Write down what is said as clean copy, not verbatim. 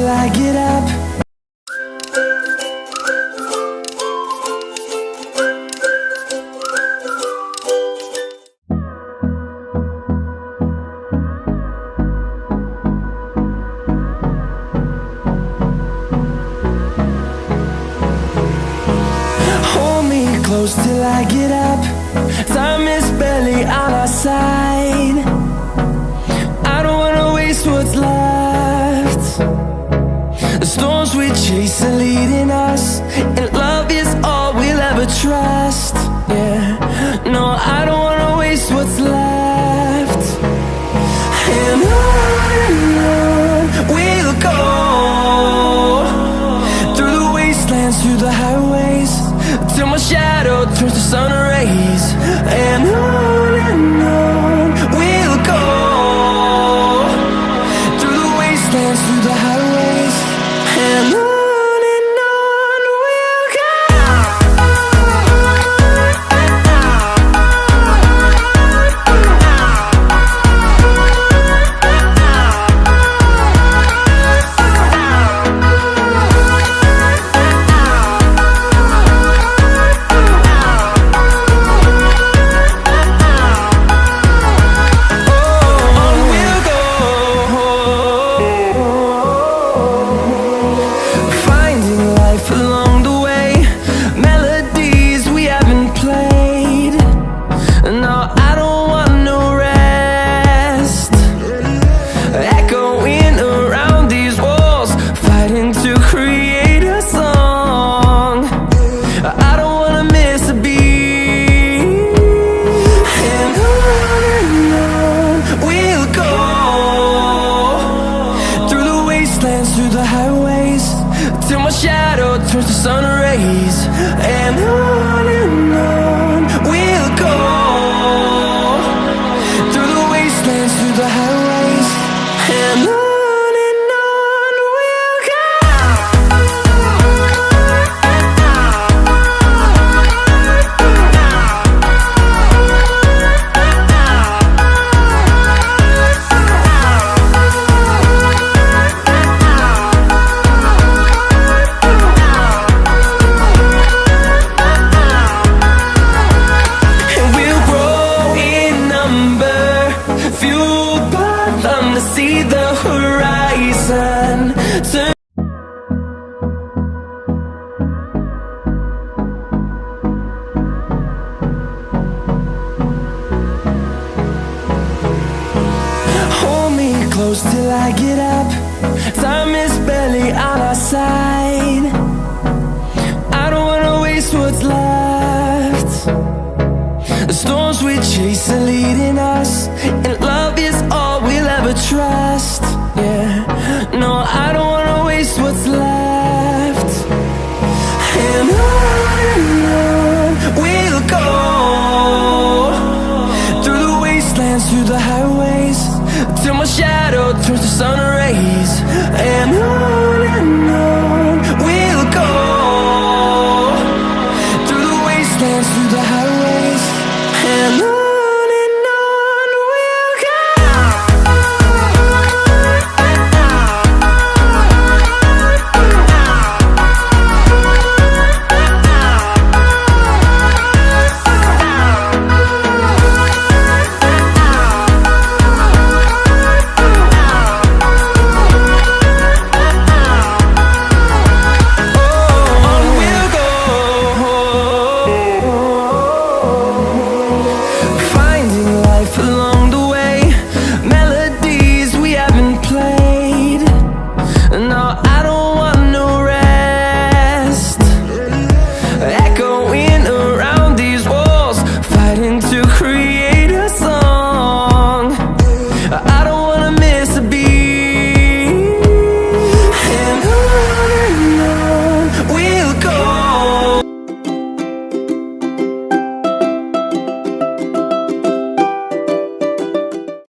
till I get up. Hold me close till I get up. Time is barely on our side. I don't wanna waste what's left. The storms we chase are leading us, and love is all we'll ever trust. Yeah, no, I don't wanna waste what's left. And on we'll go, through the wastelands, through the highways, till my shadow turns to sun rays. And on we'll go, through the wastelands, through the highways, and on we'll go. Through the highways, till my shadow turns to sun rays. And on we'll go, through the wastelands, through the highways, and on we'll go. See the horizon turn. Hold me close till I get up. Time is barely on our side. I don't wanna waste what's left. The storms we chase are leading us, and love is all we'll ever trust. Yeah, no, I don't wanna waste what's left.